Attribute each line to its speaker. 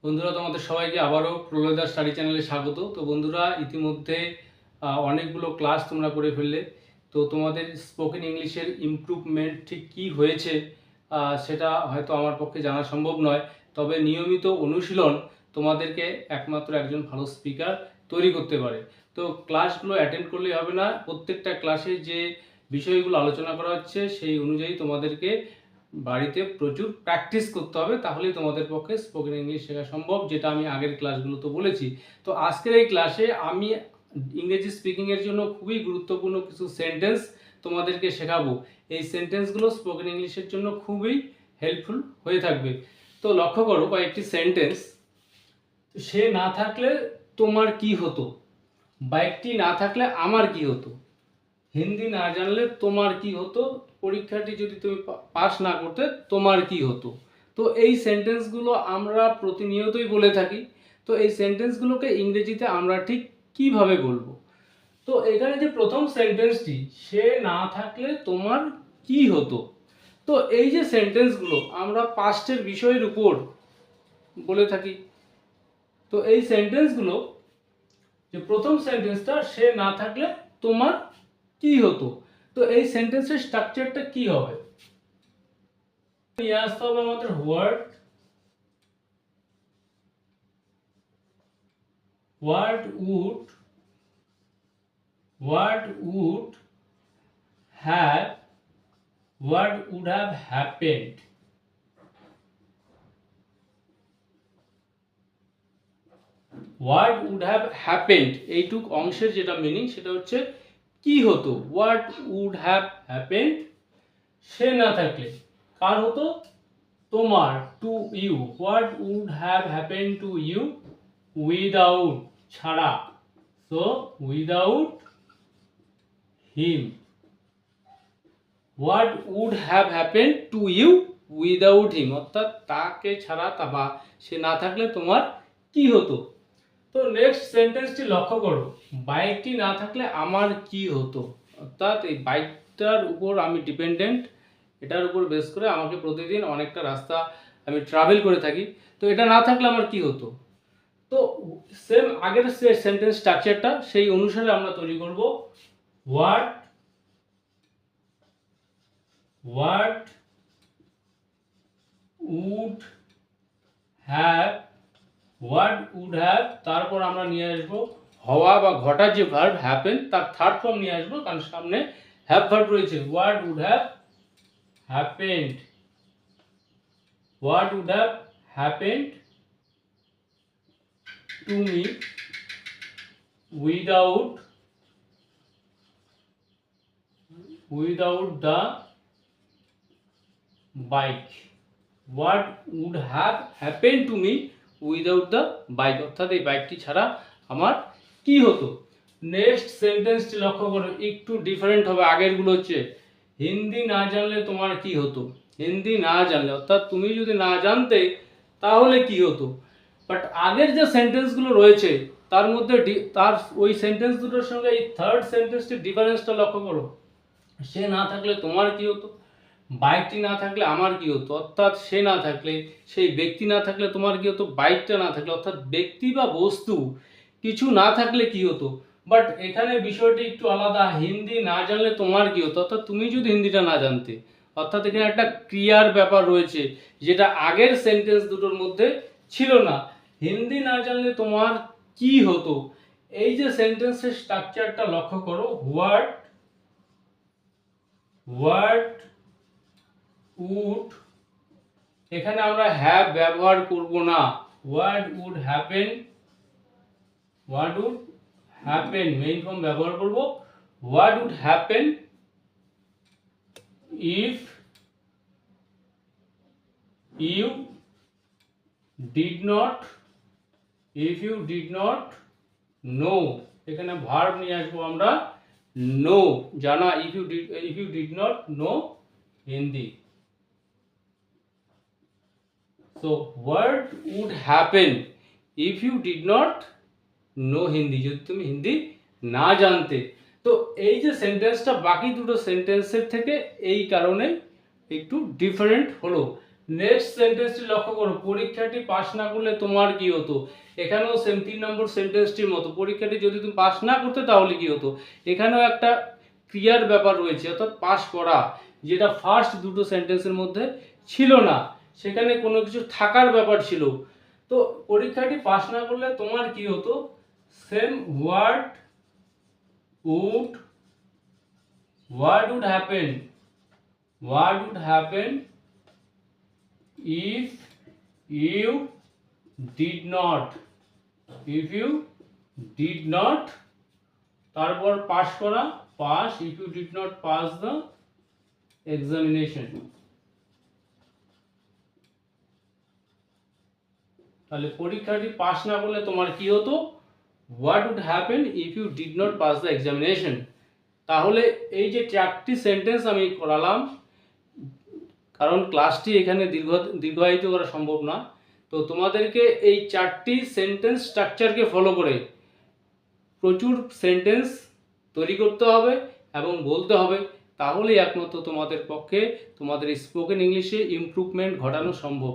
Speaker 1: বন্ধুরা, তোমাদের সবাইকে আবারও প্রলয়দা স্টাডি চ্যানেলে স্বাগত। তো বন্ধুরা, ইতিমধ্যে অনেকগুলো ক্লাস তোমরা করে ফেললে। তো তোমাদের স্পোকেন ইংলিশের ইমপ্রুভমেন্ট ঠিক কী হয়েছে সেটা হয়তো আমার পক্ষে জানা সম্ভব নয়, তবে নিয়মিত অনুশীলন তোমাদেরকে একমাত্র একজন ভালো স্পিকার তৈরি করতে পারে। তো ক্লাসগুলো অ্যাটেন্ড করলেই হবে না, প্রত্যেকটা ক্লাসে যে বিষয়গুলো আলোচনা করা হচ্ছে সেই অনুযায়ী তোমাদেরকে বাড়িতে প্রচুর প্র্যাকটিস করতে হবে, তাহলেই তোমাদের পক্ষে স্পোকেন ইংলিশ শেখা সম্ভব, যেটা আমি আগের ক্লাসগুলোতে বলেছি। তো আজকের এই ক্লাসে আমি ইংরেজি স্পিকিংয়ের জন্য খুবই গুরুত্বপূর্ণ কিছু সেন্টেন্স তোমাদেরকে শেখাবো। এই সেন্টেন্সগুলো স্পোকেন ইংলিশের জন্য খুবই হেল্পফুল হয়ে থাকবে। তো লক্ষ্য করো কয়েকটি সেন্টেন্স। সে না থাকলে তোমার কি হতো, বাইকটি না থাকলে আমার কি হতো, হিন্দি না জানলে তোমার কি হতো, পরীক্ষাটি যদি তুমি পাস না করতে তোমার কি হতো। তো এই সেন্টেন্সগুলো আমরা প্রতিনিয়তই বলে থাকি। তো এই সেন্টেন্সগুলোকে ইংরেজিতে আমরা ঠিক কিভাবে বলবো? তো এখানে যে প্রথম সেন্টেন্সটি, সে না থাকলে তোমার কি হতো, তো এই যে সেন্টেন্সগুলো আমরা পাস্টের বিষয়ের উপর বলে থাকি। তো এই সেন্টেন্সগুলো, যে প্রথম সেন্টেন্সটা, সে না থাকলে তোমার কি হতো, তো এই সেন্টেন্সের স্ট্রাকচারটা কি হবে? নিয়ে আসতে হবে আমাদের what would have happened. What would have happened এইটুক অংশের যেটা মিনিং সেটা হচ্ছে কি হতো। What would have happened, সে না থাকলে কার হতো, তোমার, to you. What would have happened to you without, ছাড়া, so without him. What would have happened to you without him, অর্থাৎ তাকে ছাড়া বা সে না থাকলে তোমার কি হতো। তো নেক্সট সেন্টেন্সটি লক্ষ্য করো, বাইকটি না থাকলে আমার কি হতো, অর্থাৎ এই বাইকটার উপর আমি ডিপেন্ডেন্ট, এটার উপর বেস করে আমাকে প্রতিদিন অনেকটা রাস্তা আমি ট্রাভেল করে থাকি, তো এটা না থাকলে আমার কি হতো। তো সেম আগের সেন্টেন্স স্ট্রাকচারটা সেই অনুসারে আমরা তৈরি করব। হোয়াট উড হ্যাভ, তারপর আমরা নিয়ে আসবো হওয়া বা ঘটার যে ভার্ব হ্যাপেন, তার থার্ড ফর্ম নিয়ে আসবো, কারণ সামনে হ্যাভ ভার্ব রয়েছে। What would have happened to me without the bike. What would have happened to me without the bike, অর্থাৎ এই বাইকটি ছাড়া আমার কি হতো। নেক্সট সেন্টেন্সটি লক্ষ্য করো, একটু ডিফারেন্ট হবে আগেরগুলো হচ্ছে, হিন্দি না জানলে তোমার কি হতো। হিন্দি না জানলে অর্থাৎ তুমি যদি না জানতে তাহলে কি হতো। বাট আগের যে সেন্টেন্সগুলো রয়েছে তার মধ্যে তার ওই সেন্টেন্স দুটোর সঙ্গে এই থার্ড সেন্টেন্সটির ডিফারেন্সটা লক্ষ্য করো। সে না থাকলে তোমার কি হতো, বাইকটি না থাকলে আমার কি হতো, অর্থাৎ সে না থাকলে, সেই ব্যক্তি না থাকলে তোমার কি হতো, বাইকটা না থাকলে, অর্থাৎ ব্যক্তি বা বস্তু কিছু না থাকলে কি হতো। বাট এখানে বিষয়টি একটু আলাদা, হিন্দি না জানলে তোমার কি হতো, অর্থাৎ তুমি যদি হিন্দিটা না জানতে, অর্থাৎ এখানে একটা ক্রিয়ার ব্যাপার রয়েছে যেটা আগের সেন্টেন্স দুটোর মধ্যে ছিল না। হিন্দি না জানলে তোমার কি হতো, এই যে সেন্টেন্সের স্ট্রাকচারটা লক্ষ্য করো, হোয়াট উড, এখানে আমরা হ্যাভ ব্যবহার করব না, what would happen main form ব্যবহার করব। What would happen if you did not know, এখানে ভার্ব নিয়ে আসবো আমরা, নো, জানা, if you did not know Hindi. So what would happen if you did not know Hindi, যদি তুমি হিন্দি না জানতে। তো এই যে সেন্টেন্সটা বাকি দুটো সেন্টেন্সের থেকে এই কারণে একটু ডিফারেন্ট হলো, নেক্সট সেন্টেন্সটি লক্ষ্য করো, পরীক্ষাটি পাস না করলে তোমার কি হতো। এখানেও সেম 3 নম্বর সেন্টেন্সটির মতো, পরীক্ষাটি যদি তুমি পাস না করতে তাহলে কি হতো। এখানেও একটা ক্রিয়ার ব্যাপার রয়েছে, অর্থাৎ পাস করা, যেটা ফার্স্ট দুটো সেন্টেন্সের মধ্যে ছিল না, সেখানে কোনো কিছু থাকার ব্যাপার ছিল। তো পরীক্ষাটি পাস না করলে তোমার কি হতো, same what would happen if you did not তারপর পাস করা, pass, if you did not pass the examination। তাহলে পরীক্ষাটি পাস না করলে তোমার কি হতো, what would happen if you did not pass the examination। তাহলে এই যে চারটি সেন্টেন্স আমি করালাম, কারণ ক্লাসটি এখানে দীর্ঘায়িত করা সম্ভব না, তো তোমাদেরকে এই চারটি সেন্টেন্স স্ট্রাকচারকে ফলো করে প্রচুর সেন্টেন্স তৈরি করতে হবে এবং বলতে হবে, তাহলেই একমাত্র তোমাদের পক্ষে তোমাদের স্পোকেন ইংলিশে ইমপ্রুভমেন্ট ঘটানো সম্ভব।